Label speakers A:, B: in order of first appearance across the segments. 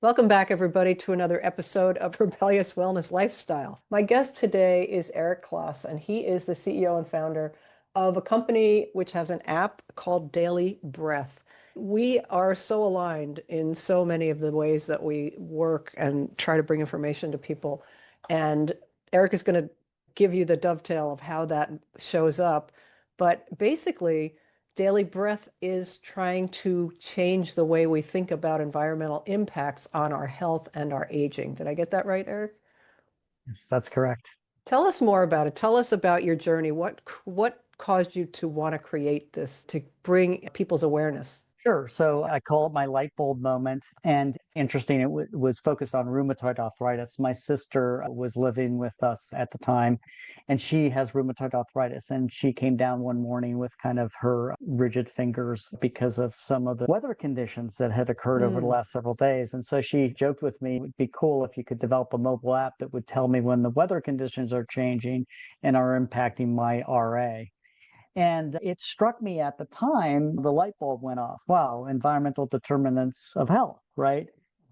A: Welcome back, everybody, to another episode of Rebellious Wellness Lifestyle. My guest today is Eric Klos, and he is the CEO and founder of a company which has an app called Daily Breath. We are so aligned in so many of the ways that we work and try to bring information to people. And Eric is going to give you the dovetail of how that shows up. But basically, Daily Breath is trying to change the way we think about environmental impacts on our health and our aging. Did I get that right, Eric?
B: Yes, that's correct.
A: Tell us more about it. Tell us about your journey. What caused you to want to create this to bring people's awareness?
B: Sure. So I call it my light bulb moment. And it's interesting, was focused on rheumatoid arthritis. My sister was living with us at the time, and she has rheumatoid arthritis. And she came down one morning with kind of her rigid fingers because of some of the weather conditions that had occurred over the
A: Mm,
B: last several days. And so she joked with me, it would be cool if you could develop a mobile app that would tell me when the weather conditions are changing and are impacting my RA. And it struck me at the time, the light bulb went off. Wow, environmental determinants of health, right?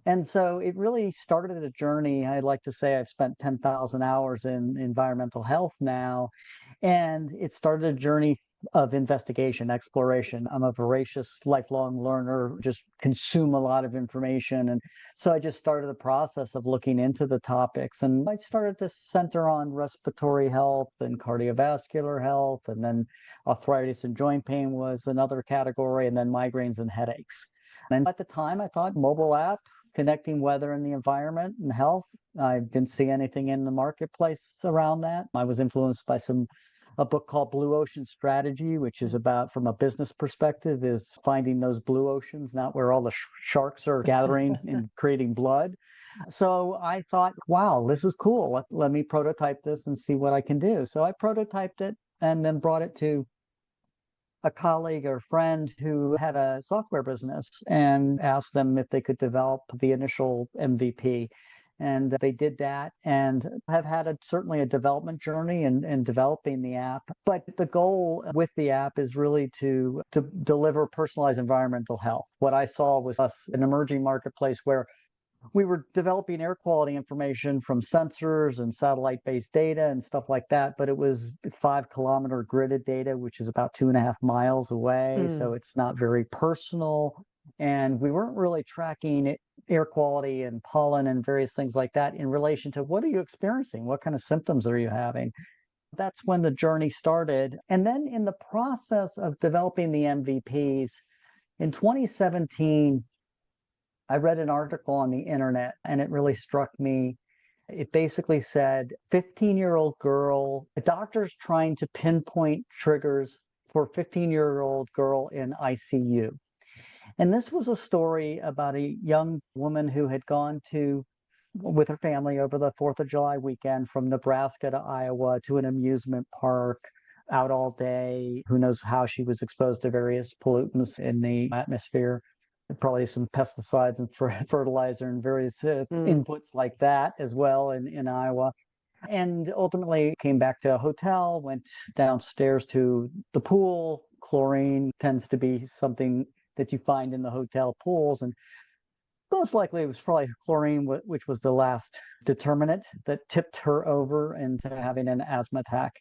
B: And so it really started a journey. I'd like to say I've spent 10,000 hours in environmental health now. And it started a journey of investigation, exploration. I'm a voracious lifelong learner, just consume a lot of information. And so I just started the process of looking into the topics. And I started to center on respiratory health and cardiovascular health, and then arthritis and joint pain was another category, and then migraines and headaches. And at the time, I thought mobile app connecting weather and the environment and health. I didn't see anything in the marketplace around that. I was influenced by a book called Blue Ocean Strategy, which is about, from a business perspective, is finding those blue oceans, not where all the sharks are gathering and creating blood. So I thought, wow, this is cool. Let me prototype this and see what I can do. So I prototyped it and then brought it to a colleague or friend who had a software business and asked them if they could develop the initial MVP. And they did that and have had certainly a development journey in developing the app. But the goal with the app is really to deliver personalized environmental health. What I saw was an emerging marketplace where we were developing air quality information from sensors and satellite-based data and stuff like that, but it was 5 kilometer gridded data, which is about 2.5 miles away.
A: mm.
B: So it's not very personal. And we weren't really tracking air quality and pollen and various things like that in relation to what are you experiencing? What kind of symptoms are you having? That's when the journey started. And then in the process of developing the MVPs in 2017, I read an article on the internet and it really struck me. It basically said 15-year-old girl, a doctor's trying to pinpoint triggers for 15-year-old girl in ICU. And this was a story about a young woman who had gone with her family over the 4th of July weekend from Nebraska to Iowa to an amusement park, out all day. Who knows how she was exposed to various pollutants in the atmosphere, probably some pesticides and fertilizer and various
A: Mm.
B: inputs like that as well in Iowa. And ultimately came back to a hotel, went downstairs to the pool. Chlorine tends to be something that you find in the hotel pools. And most likely it was probably chlorine, which was the last determinant that tipped her over into having an asthma attack.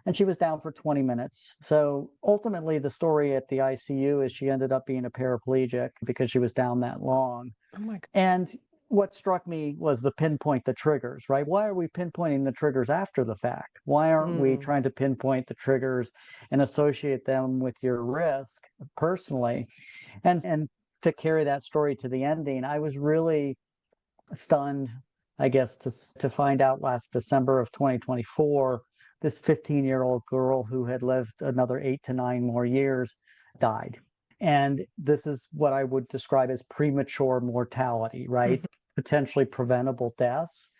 B: And she was down for 20 minutes. So ultimately, the story at the ICU is she ended up being a paraplegic because she was down that long.
A: Oh my God.
B: And what struck me was the pinpoint the triggers, right? Why are we pinpointing the triggers after the fact? Why aren't we
A: Mm.
B: trying to pinpoint the triggers and associate them with your risk personally? And to carry that story to the ending, I was really stunned, I guess, to find out last December of 2024, this 15-year-old girl who had lived another 8 to 9 more years died. And this is what I would describe as premature mortality, right?
A: Mhm.
B: Potentially preventable deaths.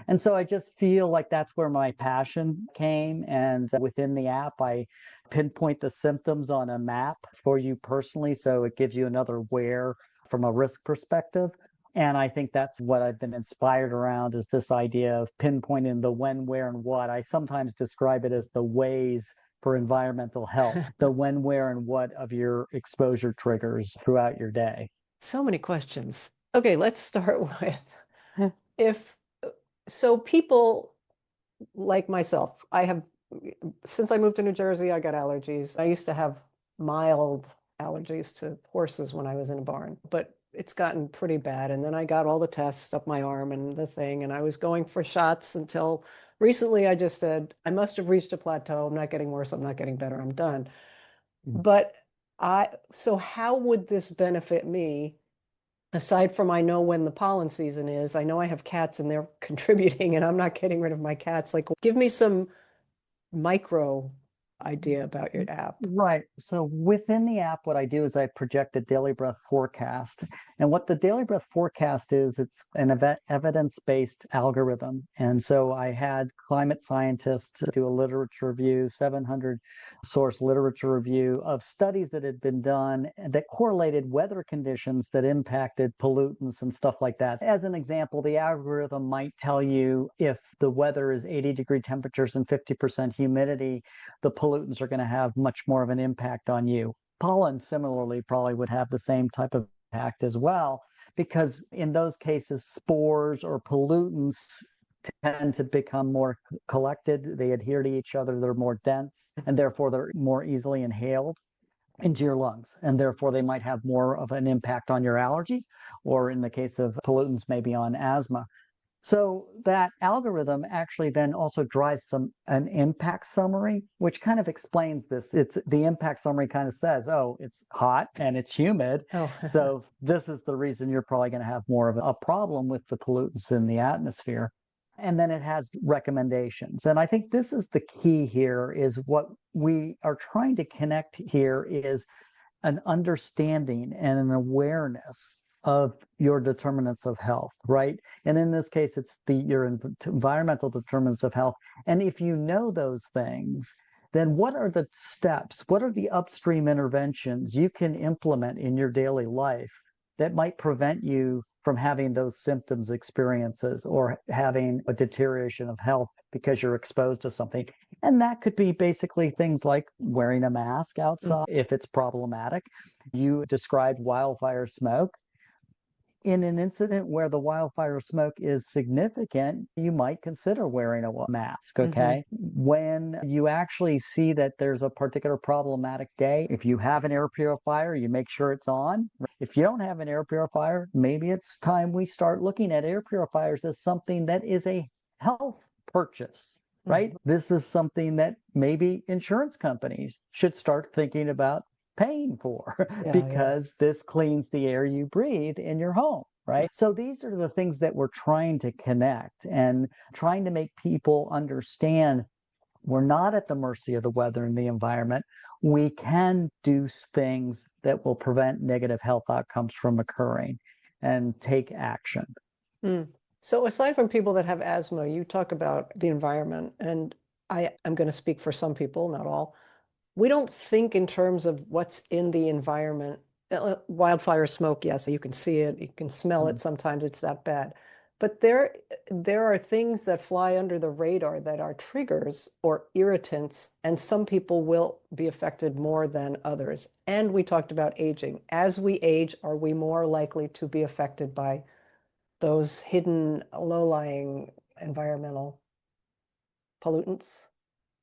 B: And so I just feel like that's where my passion came. And within the app, I pinpoint the symptoms on a map for you personally. So it gives you another where from a risk perspective. And I think that's what I've been inspired around, is this idea of pinpointing the when, where, and what. I sometimes describe it as the ways for environmental health, the when, where, and what of your exposure triggers throughout your day.
A: So many questions. Okay, let's start with if so people like myself, since I moved to New Jersey, I got allergies. I used to have mild allergies to horses when I was in a barn, but it's gotten pretty bad. And then I got all the tests up my arm and the thing, and I was going for shots until recently I just said, I must have reached a plateau. I'm not getting worse. I'm not getting better. I'm done. But so how would this benefit me? Aside from I know when the pollen season is, I know I have cats and they're contributing and I'm not getting rid of my cats. Like, give me some micro idea about your app.
B: Right. So within the app, what I do is I project a daily breath forecast. And what the daily breath forecast is, it's an evidence-based algorithm. And so I had climate scientists do a literature review, 700 source literature review of studies that had been done that correlated weather conditions that impacted pollutants and stuff like that. As an example, the algorithm might tell you if the weather is 80-degree temperatures and 50% humidity, the pollutants are going to have much more of an impact on you. Pollen, similarly, probably would have the same type of impact as well, because in those cases, spores or pollutants tend to become more collected. They adhere to each other, they're more dense, and therefore they're more easily inhaled into your lungs. And therefore, they might have more of an impact on your allergies, or in the case of pollutants, maybe on asthma. So that algorithm actually then also drives an impact summary, which kind of explains this. It's the impact summary kind of says, oh, it's hot and it's humid.
A: Oh,
B: So this is the reason you're probably going to have more of a problem with the pollutants in the atmosphere. And then it has recommendations. And I think this is the key here, is what we are trying to connect here is an understanding and an awareness of your determinants of health, right? And in this case, it's your environmental determinants of health. And if you know those things, then what are the steps? What are the upstream interventions you can implement in your daily life that might prevent you from having those symptoms experiences or having a deterioration of health because you're exposed to something? And that could be basically things like wearing a mask outside if it's problematic. You described wildfire smoke. In an incident where the wildfire smoke is significant, you might consider wearing a mask, okay? When you actually see that there's a particular problematic day, if you have an air purifier, you make sure it's on. If you don't have an air purifier, maybe it's time we start looking at air purifiers as something that is a health purchase, right? This is something that maybe insurance companies should start thinking about paying for because this cleans the air you breathe in your home, right? So these are the things that we're trying to connect and trying to make people understand we're not at the mercy of the weather and the environment. We can do things that will prevent negative health outcomes from occurring and take action.
A: So aside from people that have asthma, you talk about the environment, and I'm going to speak for some people, not all. We don't think in terms of what's in the environment. Wildfire smoke, yes, you can see it, you can smell it. Sometimes it's that bad. But there are things that fly under the radar that are triggers or irritants, and some people will be affected more than others. And we talked about aging. As we age, are we more likely to be affected by those hidden, low-lying environmental pollutants?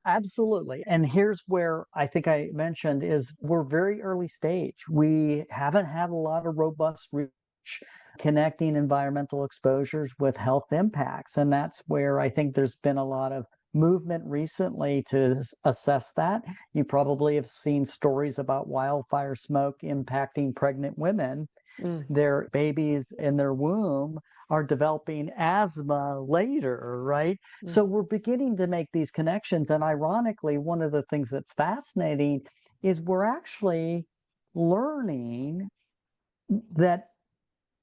B: Absolutely. And here's where I think I mentioned is we're very early stage. We haven't had a lot of robust research connecting environmental exposures with health impacts. And that's where I think there's been a lot of movement recently to assess that. You probably have seen stories about wildfire smoke impacting pregnant women. Their babies in their womb are developing asthma later, right? So we're beginning to make these connections. And ironically, one of the things that's fascinating is we're actually learning that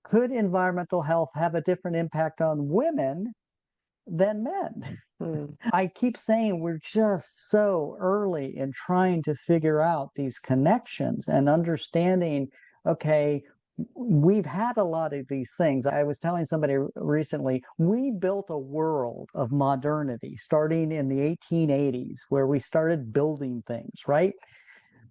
B: could environmental health have a different impact on women than men? I keep saying we're just so early in trying to figure out these connections and understanding, okay, we've had a lot of these things. I was telling somebody recently, we built a world of modernity starting in the 1880s where we started building things, right?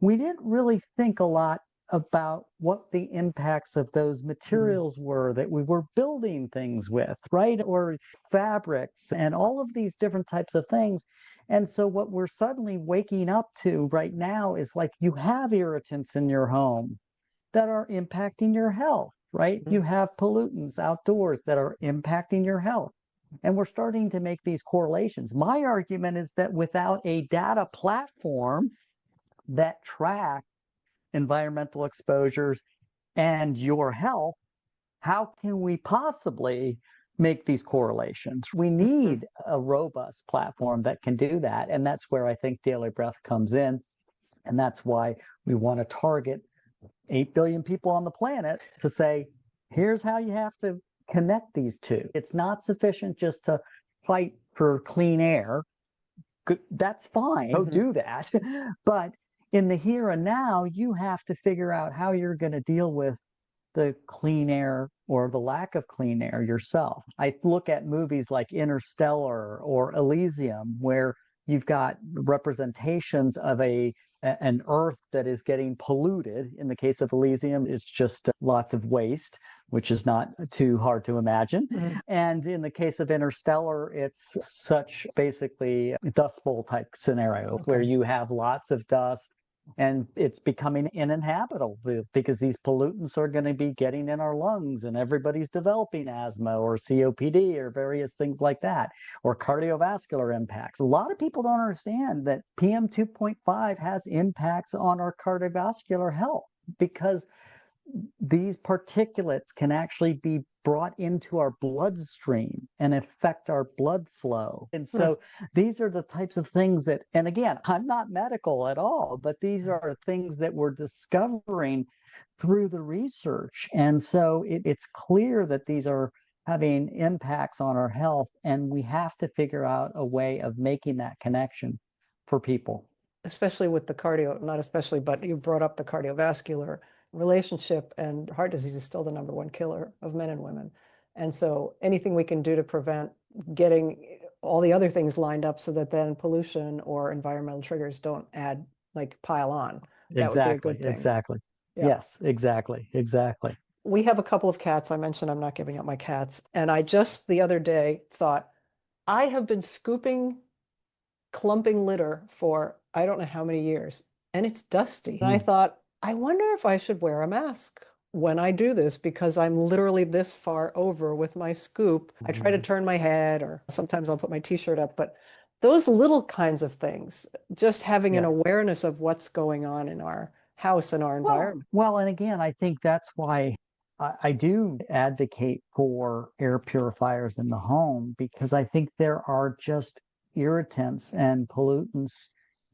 B: We didn't really think a lot about what the impacts of those materials were that we were building things with, right? Or fabrics and all of these different types of things. And so what we're suddenly waking up to right now is like you have irritants in your home that are impacting your health, right? You have pollutants outdoors that are impacting your health. And we're starting to make these correlations. My argument is that without a data platform that tracks environmental exposures and your health, how can we possibly make these correlations? We need a robust platform that can do that. And that's where I think Daily Breath comes in. And that's why we want to target 8 billion people on the planet to say, here's how you have to connect these two. It's not sufficient just to fight for clean air. That's fine. Go do that. But in the here and now, you have to figure out how you're going to deal with the clean air or the lack of clean air yourself. I look at movies like Interstellar or Elysium, where you've got representations of an Earth that is getting polluted. In the case of Elysium, it's just lots of waste, which is not too hard to imagine. And in the case of Interstellar, it's such basically a Dust Bowl type scenario where you have lots of dust and it's becoming uninhabitable because these pollutants are going to be getting in our lungs and everybody's developing asthma or COPD or various things like that, or cardiovascular impacts. A lot of people don't understand that PM 2.5 has impacts on our cardiovascular health because these particulates can actually be brought into our bloodstream and affect our blood flow. And so these are the types of things that, and again, I'm not medical at all, but these are things that we're discovering through the research. And so it's clear that these are having impacts on our health, and we have to figure out a way of making that connection for people.
A: Especially with the cardio, not especially, but you brought up the cardiovascular relationship, and heart disease is still the #1 killer of men and women. And so anything we can do to prevent getting all the other things lined up so that then pollution or environmental triggers don't pile on, that would be a good thing.
B: Exactly.
A: Yeah.
B: Yes, exactly.
A: We have a couple of cats. I mentioned I'm not giving up my cats. And I just the other day thought, I have been scooping clumping litter for I don't know how many years, and it's dusty. And I thought, I wonder if I should wear a mask when I do this because I'm literally this far over with my scoop. I try to turn my head, or sometimes I'll put my t-shirt up, but those little kinds of things, just having an awareness of what's going on in our house and our environment.
B: Well, and again, I think that's why I do advocate for air purifiers in the home, because I think there are just irritants and pollutants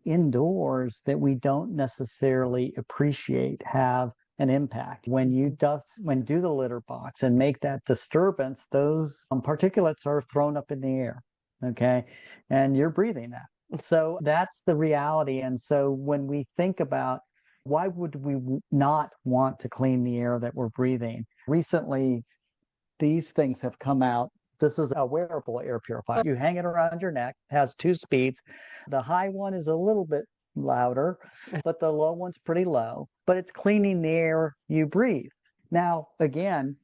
B: indoors that we don't necessarily appreciate have an impact. When you do the litter box and make that disturbance, those particulates are thrown up in the air, okay? And you're breathing that. So that's the reality. And so when we think about why would we not want to clean the air that we're breathing? Recently, these things have come out. This is a wearable air purifier. You hang it around your neck, has 2 speeds. The high one is a little bit louder, but the low one's pretty low, but it's cleaning the air you breathe. Now, again,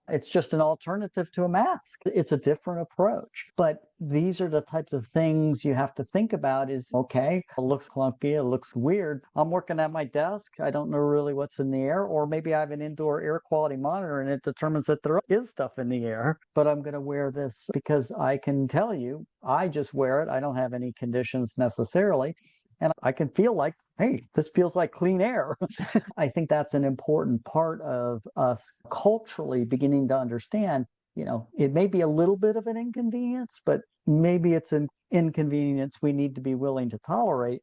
B: it's just an alternative to a mask. It's a different approach. But these are the types of things you have to think about is, okay, it looks clunky, it looks weird. I'm working at my desk. I don't know really what's in the air. Or maybe I have an indoor air quality monitor and it determines that there is stuff in the air. But I'm going to wear this because I can tell you, I just wear it. I don't have any conditions necessarily. And I can feel like, hey, this feels like clean air. I think that's an important part of us culturally beginning to understand, it may be a little bit of an inconvenience, but maybe it's an inconvenience we need to be willing to tolerate,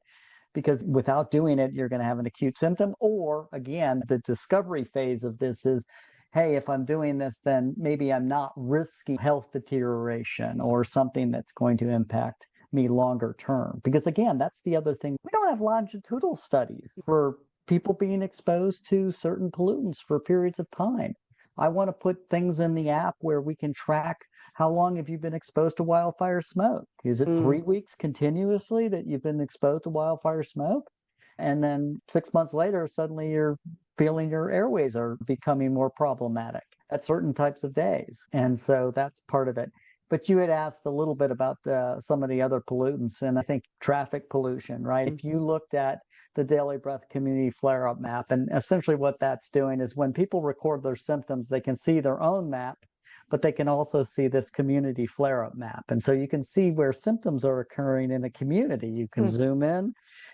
B: because without doing it, you're going to have an acute symptom. Or again, the discovery phase of this is, hey, if I'm doing this, then maybe I'm not risking health deterioration or something that's going to impact me longer term. Because again, that's the other thing. We don't have longitudinal studies for people being exposed to certain pollutants for periods of time. I want to put things in the app where we can track how long have you been exposed to wildfire smoke? Is it 3 weeks continuously that you've been exposed to wildfire smoke? And then 6 months later, suddenly you're feeling your airways are becoming more problematic at certain types of days. And so that's part of it. But you had asked a little bit about some of the other pollutants, and I think traffic pollution, right? If you looked at the Daily Breath Community Flare Up Map, and essentially what that's doing is when people record their symptoms, they can see their own map, but they can also see this community flare up map. And so you can see where symptoms are occurring in a community. You can zoom in,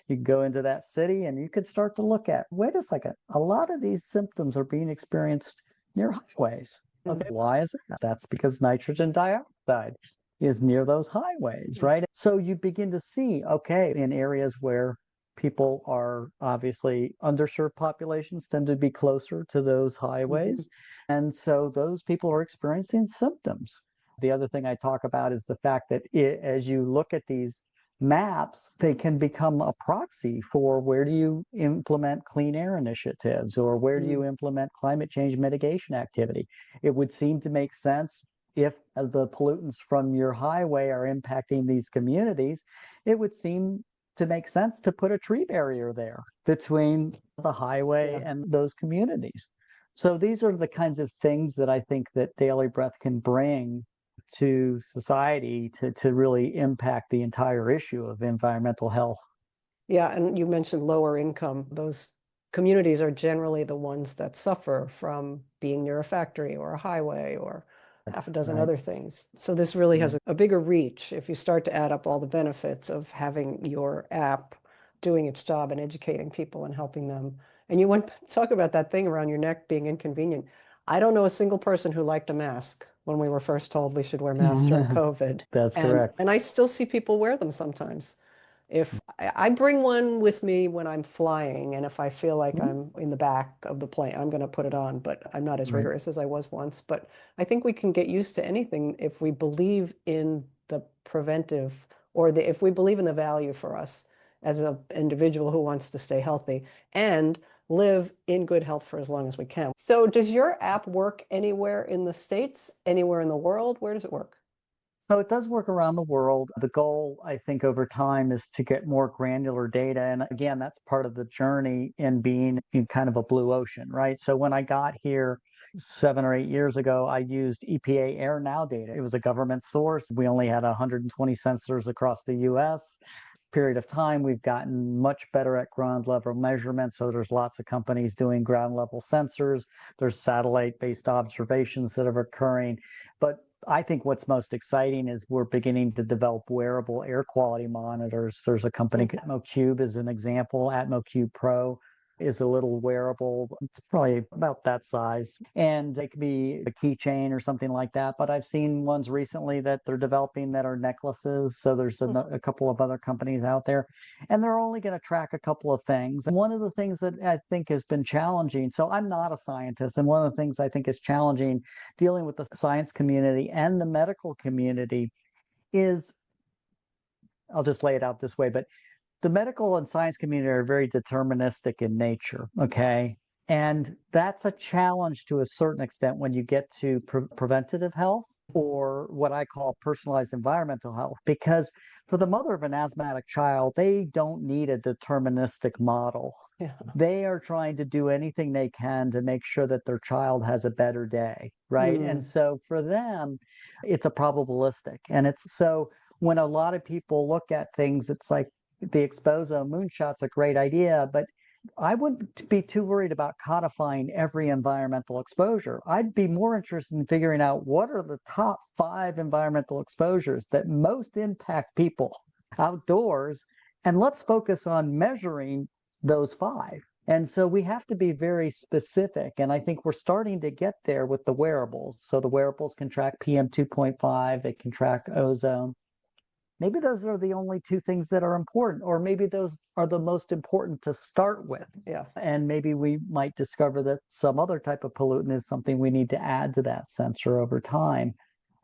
B: you can go into that city, and you can start to look at, wait a second, a lot of these symptoms are being experienced near highways. Okay, why is that? That's because nitrogen dioxide is near those highways, right? So you begin to see, okay, in areas where people are obviously underserved populations tend to be closer to those highways. And so those people are experiencing symptoms. The other thing I talk about is the fact that as you look at these maps, they can become a proxy for where do you implement clean air initiatives or where do you implement climate change mitigation activity. It would seem to make sense if the pollutants from your highway are impacting these communities, it would seem to make sense to put a tree barrier there between the highway and those communities. So these are the kinds of things that I think that Daily Breath can bring to society to really impact the entire issue of environmental health.
A: Yeah, and you mentioned lower income. Those communities are generally the ones that suffer from being near a factory or a highway or half a dozen other things. So this really has a bigger reach if you start to add up all the benefits of having your app doing its job and educating people and helping them. And you want to talk about that thing around your neck being inconvenient. I don't know a single person who liked a mask when we were first told we should wear masks during COVID.
B: That's
A: And
B: correct.
A: I still see people wear them sometimes. If I bring one with me when I'm flying, and if I feel like I'm in the back of the plane, I'm going to put it on, but I'm not as
B: Right.
A: rigorous as I was once. But I think we can get used to anything if we believe in the preventive or if we believe in the value for us as an individual who wants to stay healthy and live in good health for as long as we can. So does your app work anywhere in the States, anywhere in the world? Where does it work?
B: So it does work around the world. The goal, I think, over time is to get more granular data. And again, that's part of the journey in being in kind of a blue ocean, right? So when I got here 7 or 8 years ago, I used EPA Air Now data. It was a government source. We only had 120 sensors across the US. Period of time, we've gotten much better at ground level measurement. So there's lots of companies doing ground level sensors. There's satellite based observations that are occurring. But I think what's most exciting is we're beginning to develop wearable air quality monitors. There's a company, Atmo Cube is an example. Atmo Cube Pro is a little wearable. It's probably about that size. And it could be a keychain or something like that. But I've seen ones recently that they're developing that are necklaces. So there's a couple of other companies out there. And they're only going to track a couple of things. And one of the things that I think has been challenging, so I'm not a scientist, and one of the things I think is challenging dealing with the science community and the medical community is, I'll just lay it out this way, but the medical and science community are very deterministic in nature, okay? And that's a challenge to a certain extent when you get to preventative health or what I call personalized environmental health, because for the mother of an asthmatic child, they don't need a deterministic model.
A: Yeah.
B: They are trying to do anything they can to make sure that their child has a better day, right? And so for them, it's a probabilistic. And it's so when a lot of people look at things, it's like, the Exposo moonshot's a great idea, but I wouldn't be too worried about codifying every environmental exposure. I'd be more interested in figuring out what are the top 5 environmental exposures that most impact people outdoors, and let's focus on measuring those 5. And so we have to be very specific. And I think we're starting to get there with the wearables. So the wearables can track PM 2.5, they can track ozone. Maybe those are the only 2 things that are important, or maybe those are the most important to start with.
A: Yeah.
B: And maybe we might discover that some other type of pollutant is something we need to add to that sensor over time.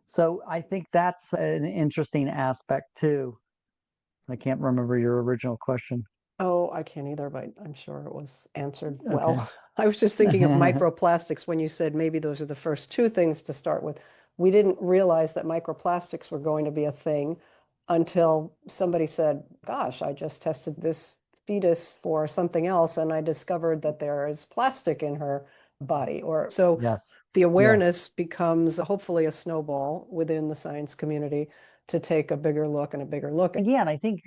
B: So I think that's an interesting aspect too. I can't remember your original question.
A: Oh, I can't either, but I'm sure it was answered
B: Okay.
A: well. I was just thinking of microplastics when you said maybe those are the first 2 things to start with. We didn't realize that microplastics were going to be a thing until somebody said, gosh, I just tested this fetus for something else, and I discovered that there is plastic in her body. Or so
B: Yes.
A: the
B: Yes.
A: awareness becomes hopefully a snowball within the science community to take a bigger look and a bigger look.
B: Again, I think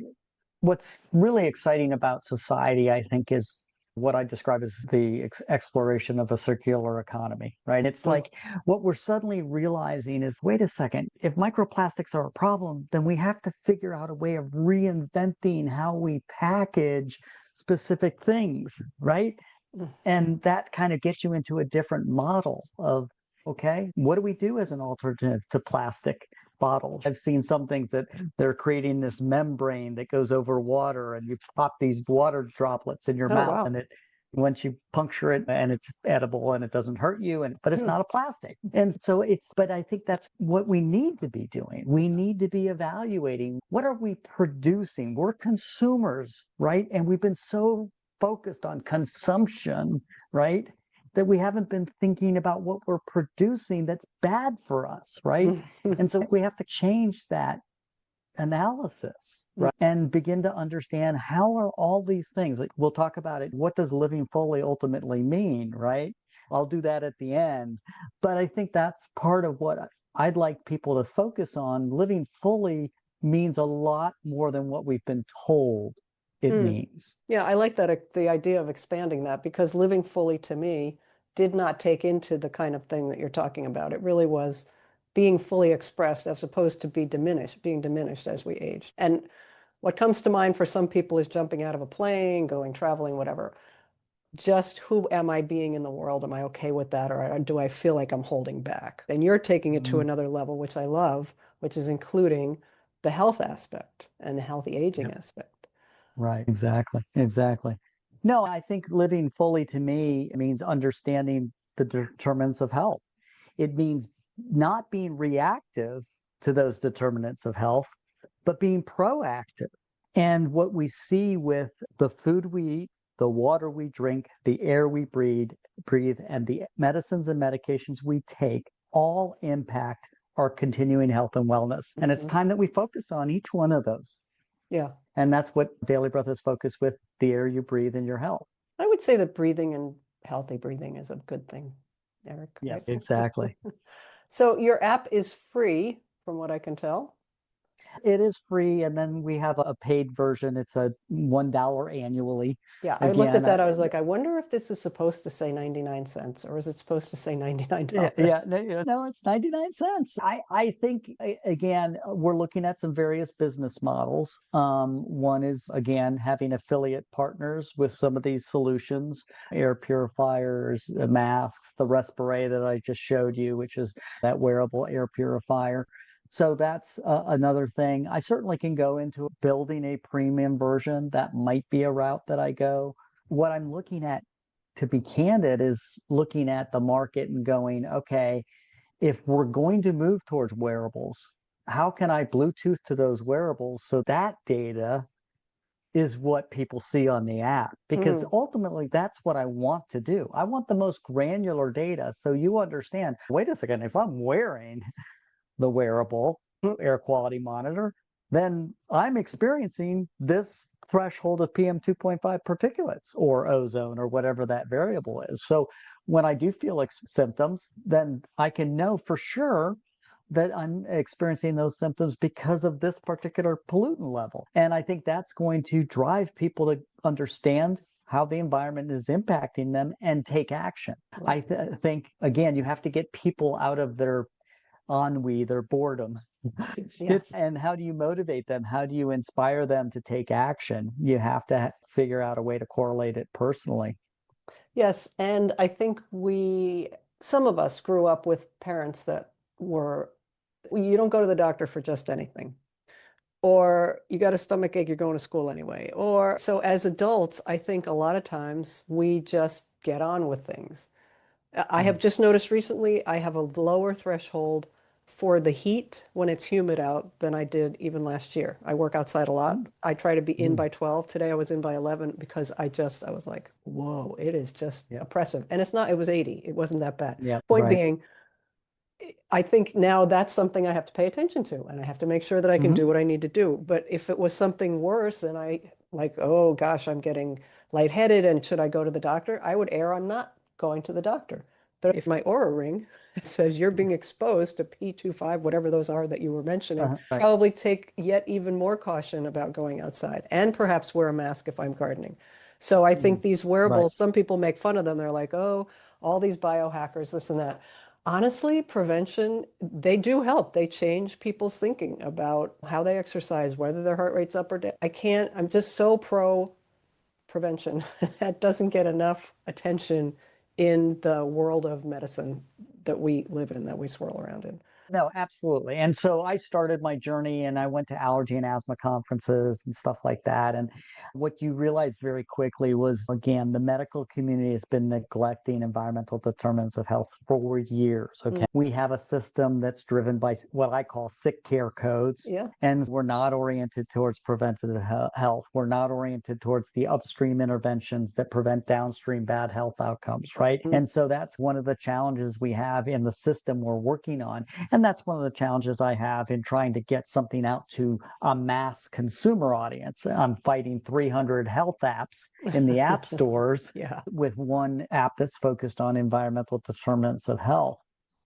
B: what's really exciting about society, I think, is what I describe as the exploration of a circular economy, right? It's
A: Mm.
B: like what we're suddenly realizing is, wait a second, if microplastics are a problem, then we have to figure out a way of reinventing how we package specific things, right?
A: Mm.
B: And that kind of gets you into a different model of, okay, what do we do as an alternative to plastic bottles? I've seen some things that they're creating this membrane that goes over water, and you pop these water droplets in your
A: Oh,
B: mouth,
A: wow.
B: and it once you puncture it and it's edible and it doesn't hurt you, and but it's
A: Hmm.
B: not a plastic. And so it's, but I think that's what we need to be doing. We need to be evaluating, what are we producing? We're consumers, right? And we've been so focused on consumption, right, that we haven't been thinking about what we're producing that's bad for us, right? And so we have to change that analysis, right, and begin to understand, how are all these things, like we'll talk about it, what does living fully ultimately mean, right? I'll do that at the end, but I think that's part of what I'd like people to focus on. Living fully means a lot more than what we've been told it
A: Hmm.
B: means.
A: Yeah, I like that, the idea of expanding that, because living fully to me did not take into the kind of thing that you're talking about. It really was being fully expressed as opposed to being diminished as we aged. And what comes to mind for some people is jumping out of a plane, going traveling, whatever. Just who am I being in the world? Am I okay with that? Or do I feel like I'm holding back? And you're taking it to
B: Mm,
A: another level, which I love, which is including the health aspect and the healthy aging
B: yep.
A: aspect.
B: Right, exactly, exactly. No, I think living fully to me means understanding the determinants of health. It means not being reactive to those determinants of health, but being proactive. And what we see with the food we eat, the water we drink, the air we breathe, and the medicines and medications we take all impact our continuing health and wellness. And it's
A: Mhm.
B: time that we focus on each one of those.
A: Yeah.
B: And that's what Daily Breath is focused with, the air you breathe and your health.
A: I would say that breathing and healthy breathing is a good thing, Eric, right?
B: Yes, exactly.
A: So your app is free, from what I can tell.
B: It is free, and then we have a paid version. It's a $1 annually.
A: Yeah, I looked at
B: Again,
A: that. I was like, I wonder if this is supposed to say 99 cents or is it supposed to say
B: yeah, yeah,
A: $99?
B: no, no, it's 99 cents. I think, again, we're looking at some various business models. One is, again, having affiliate partners with some of these solutions, air purifiers, masks, the respirator that I just showed you, which is that wearable air purifier. So that's another thing. I certainly can go into building a premium version. That might be a route that I go. What I'm looking at, to be candid, is looking at the market and going, okay, if we're going to move towards wearables, how can I Bluetooth to those wearables so that data is what people see on the app? Because
A: Hmm.
B: ultimately, that's what I want to do. I want the most granular data so you understand, wait a second, if I'm wearing the wearable air quality monitor, then I'm experiencing this threshold of PM 2.5 particulates or ozone or whatever that variable is. So when I do feel like symptoms, then I can know for sure that I'm experiencing those symptoms because of this particular pollutant level. And I think that's going to drive people to understand how the environment is impacting them and take action. I think, again, you have to get people out of their ennui, their boredom.
A: Yeah.
B: It's, and how do you motivate them? How do you inspire them to take action? You have to figure out a way to correlate it personally.
A: Yes. And I think some of us grew up with parents that were, you don't go to the doctor for just anything. Or you got a stomach ache, you're going to school anyway. Or so as adults, I think a lot of times we just get on with things. I have
B: Mm.
A: just noticed recently I have a lower threshold for the heat when it's humid out than I did even last year. I work outside a lot.
B: Mm.
A: I try to be in
B: Mm.
A: by 12. Today I was in by 11 because I was like, whoa, it is just
B: Yep.
A: oppressive. And it's not, it was 80. It wasn't that bad.
B: Yep.
A: Point
B: Right.
A: being, I think now that's something I have to pay attention to, and I have to make sure that I can
B: Hmm.
A: do what I need to do. But if it was something worse, then I like, oh gosh, I'm getting lightheaded and should I go to the doctor? I would err on not going to the doctor. But if my aura ring says you're being exposed to P25, whatever those are that you were mentioning,
B: Right.
A: probably take yet even more caution about going outside and perhaps wear a mask if I'm gardening. So I think
B: Mm.
A: these
B: Right.
A: wearables, some people make fun of them. They're like, oh, all these biohackers, this and that. Honestly, prevention, they do help. They change people's thinking about how they exercise, whether their heart rate's up or down. I'm just so pro prevention. That doesn't get enough attention in the world of medicine that we live in, that we swirl around in.
B: No, absolutely. And so I started my journey and I went to allergy and asthma conferences and stuff like that. And what you realized very quickly was, again, the medical community has been neglecting environmental determinants of health for years.
A: Mm,
B: Okay. We have a system that's driven by what I call sick care codes.
A: yeah.
B: And we're not oriented towards preventative health. We're not oriented towards the upstream interventions that prevent downstream bad health outcomes, right?
A: Mm,
B: And so that's one of the challenges we have in the system we're working on. And that's one of the challenges I have in trying to get something out to a mass consumer audience. I'm fighting 300 health apps in the app stores
A: yeah.
B: with one app that's focused on environmental determinants of health.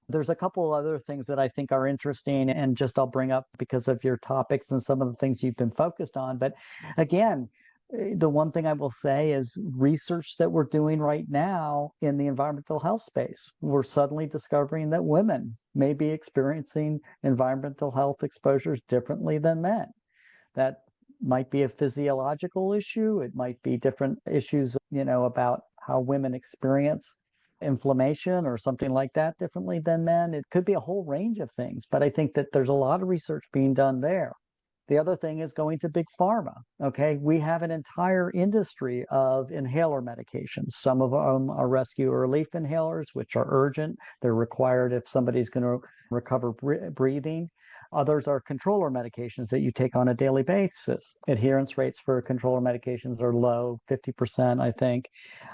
B: There's a couple other things that I think are interesting, and just I'll bring up because of your topics and some of the things you've been focused on. But again, the one thing I will say is research that we're doing right now in the environmental health space. We're suddenly discovering that women may be experiencing environmental health exposures differently than men. That might be a physiological issue. It might be different issues, about how women experience inflammation or something like that differently than men. It could be a whole range of things, but I think that there's a lot of research being done there. The other thing is going to big pharma. Okay. We have an entire industry of inhaler medications. Some of them are rescue or relief inhalers, which are urgent. They're required if somebody's going to recover breathing. Others are controller medications that you take on a daily basis. Adherence rates for controller medications are low, 50%, I think.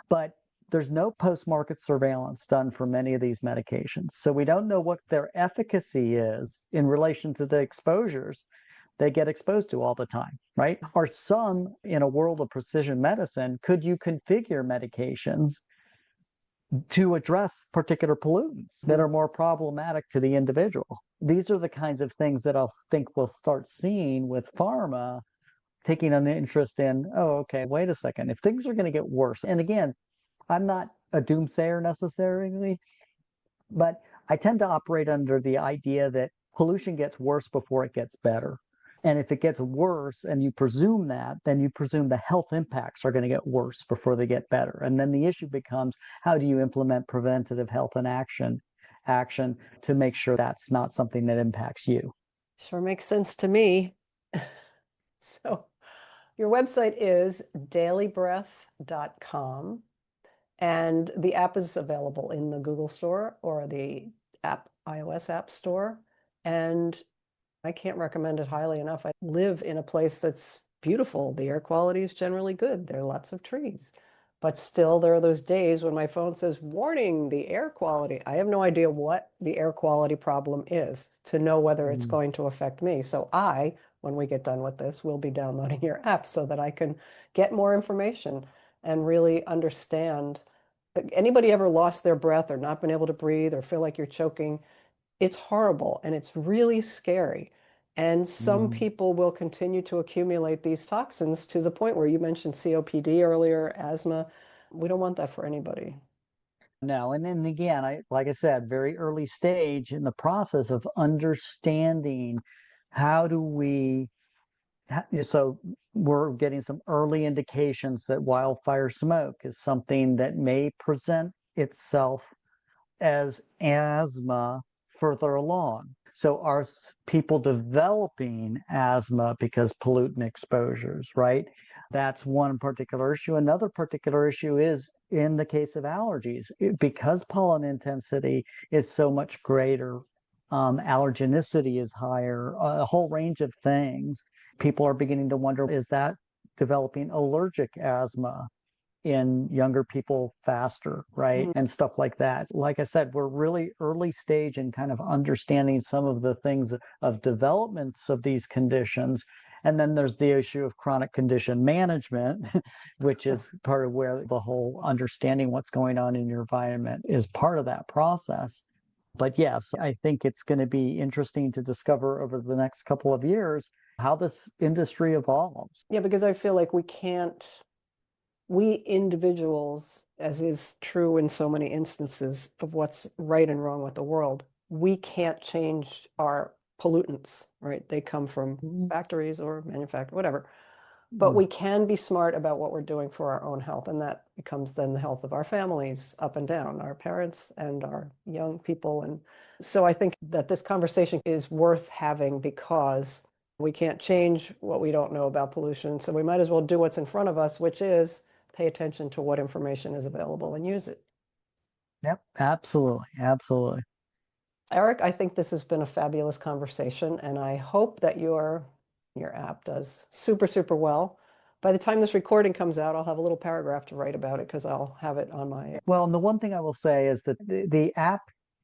B: But there's no post-market surveillance done for many of these medications. So we don't know what their efficacy is in relation to the exposures they get exposed to all the time, right? Or some, in a world of precision medicine, could you configure medications to address particular pollutants that are more problematic to the individual? These are the kinds of things that I think we'll start seeing with pharma taking an interest in, oh, okay, wait a second, if things are going to get worse. And again, I'm not a doomsayer necessarily, but I tend to operate under the idea that pollution gets worse before it gets better. And if it gets worse and you presume that, then you presume the health impacts are going to get worse before they get better. And then the issue becomes, how do you implement preventative health and action to make sure that's not something that impacts you?
A: Sure makes sense to me. So your website is dailybreath.com, and the app is available in the Google Store or the iOS App Store. And I can't recommend it highly enough. I live in a place that's beautiful. The air quality is generally good. There are lots of trees. But still, there are those days when my phone says, warning, the air quality. I have no idea what the air quality problem is to know whether it's
B: Mm.
A: going to affect me. So when we get done with this, will be downloading your app so that I can get more information and really understand. Anybody ever lost their breath or not been able to breathe or feel like you're choking? It's horrible and it's really scary. And some
B: Mm.
A: people will continue to accumulate these toxins to the point where you mentioned COPD earlier, asthma. We don't want that for anybody.
B: No, and then again, like I said, very early stage in the process of understanding how do we so we're getting some early indications that wildfire smoke is something that may present itself as asthma further along. So are people developing asthma because pollutant exposures, right? That's one particular issue. Another particular issue is in the case of allergies, because pollen intensity is so much greater, allergenicity is higher, a whole range of things. People are beginning to wonder, is that developing allergic asthma in younger people faster, right?
A: Mm.
B: And stuff like that. Like I said, we're really early stage in kind of understanding some of the things of developments of these conditions. And then there's the issue of chronic condition management, which is part of where the whole understanding what's going on in your environment is part of that process. But yes, I think it's going to be interesting to discover over the next couple of years how this industry evolves.
A: Yeah, because I feel like we individuals, as is true in so many instances of what's right and wrong with the world, we can't change our pollutants, right? They come from factories or manufacture, whatever. But we can be smart about what we're doing for our own health, and that becomes then the health of our families up and down, our parents and our young people. And so I think that this conversation is worth having because we can't change what we don't know about pollution. So we might as well do what's in front of us, which is pay attention to what information is available and use it.
B: Yep, absolutely, absolutely.
A: Eric, I think this has been a fabulous conversation, and I hope that your app does super, super well. By the time this recording comes out, I'll have a little paragraph to write about it because I'll have it on my.
B: Well, and the one thing I will say is that the app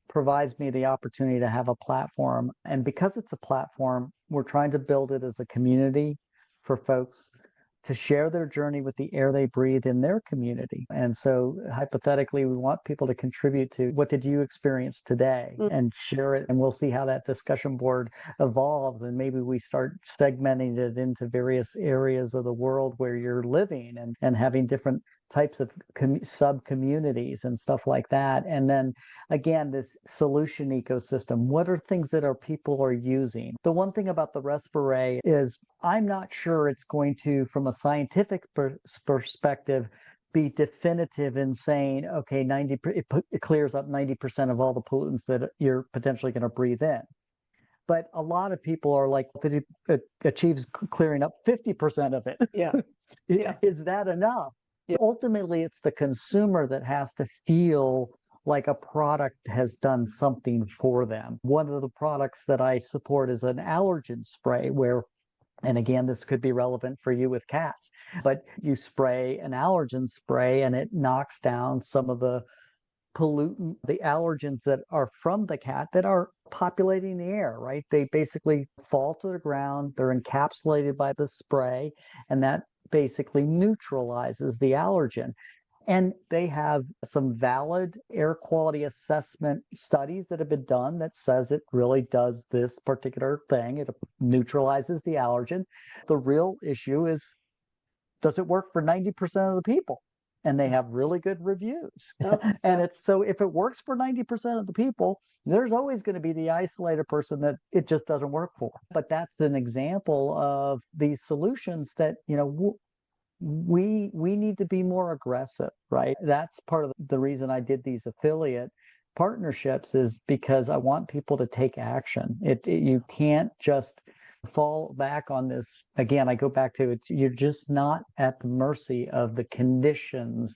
B: provides me the opportunity to have a platform. And because it's a platform, we're trying to build it as a community for folks to share their journey with the air they breathe in their community. And so hypothetically, we want people to contribute to what did you experience today and share it. And we'll see how that discussion board evolves. And maybe we start segmenting it into various areas of the world where you're living and having different types of sub communities and stuff like that. And then again, this solution ecosystem, what are things that people are using? The one thing about the Respirate is I'm not sure it's going to, from a scientific perspective, be definitive in saying, okay, it clears up 90% of all the pollutants that you're potentially going to breathe in. But a lot of people are like, that it achieves clearing up 50% of it.
A: Yeah. Yeah.
B: Is that enough?
A: Yeah.
B: Ultimately, it's the consumer that has to feel like a product has done something for them. One of the products that I support is an allergen spray where, and again, this could be relevant for you with cats, but you spray an allergen spray and it knocks down some of the pollutant, the allergens that are from the cat that are populating the air, right? They basically fall to the ground, they're encapsulated by the spray, and that basically neutralizes the allergen. And they have some valid air quality assessment studies that have been done that says it really does this particular thing. It neutralizes the allergen. The real issue is, does it work for 90% of the people? And they have really good reviews. And it's so if it works for 90% of the people, there's always going to be the isolated person that it just doesn't work for. But that's an example of these solutions that, we need to be more aggressive, right? That's part of the reason I did these affiliate partnerships is because I want people to take action. You can't just fall back on this. Again, I go back to it. You're just not at the mercy of the conditions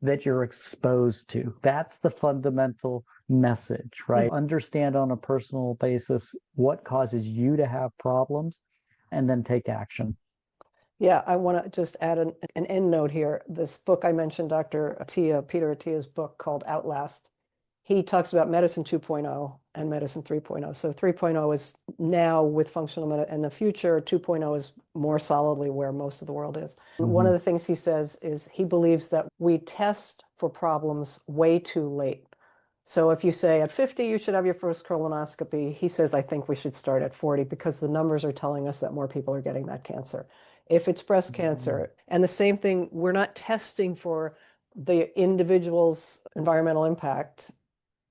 B: that you're exposed to. That's the fundamental message, right? Understand on a personal basis what causes you to have problems and then take action.
A: Yeah, I want to just add an end note here. This book I mentioned, Dr. Attia, Peter Attia's book called Outlast, he talks about medicine 2.0 and medicine 3.0. So 3.0 is now with functional medicine, and the future 2.0 is more solidly where most of the world is. One of the things he says is he believes that we test for problems way too late. So if you say at 50, you should have your first colonoscopy, he says, I think we should start at 40 because the numbers are telling us that more people are getting that cancer. If it's breast cancer, and the same thing, we're not testing for the individual's environmental impact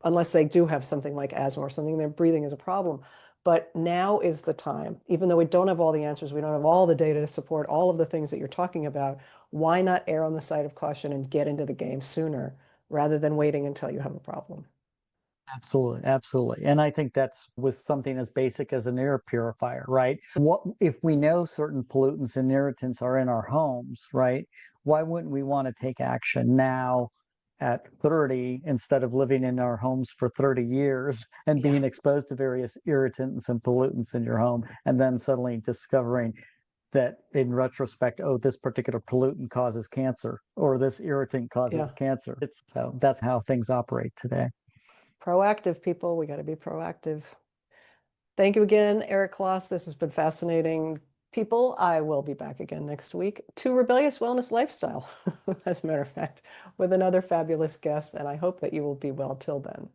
A: unless they do have something like asthma or something, their breathing is a problem. But now is the time, even though we don't have all the answers, we don't have all the data to support all of the things that you're talking about, why not err on the side of caution and get into the game sooner rather than waiting until you have a problem?
B: Absolutely, absolutely. And I think that's with something as basic as an air purifier, right? What if we know certain pollutants and irritants are in our homes, right? Why wouldn't we want to take action now at 30 instead of living in our homes for 30 years and being exposed to various irritants and pollutants in your home and then suddenly discovering that in retrospect, oh, this particular pollutant causes cancer or this irritant causes cancer. So that's how things operate today.
A: Proactive people, we got to be proactive. Thank you again, Eric Klos. This has been fascinating. People, I will be back again next week to Rebellious Wellness Lifestyle, as a matter of fact, with another fabulous guest, and I hope that you will be well till then.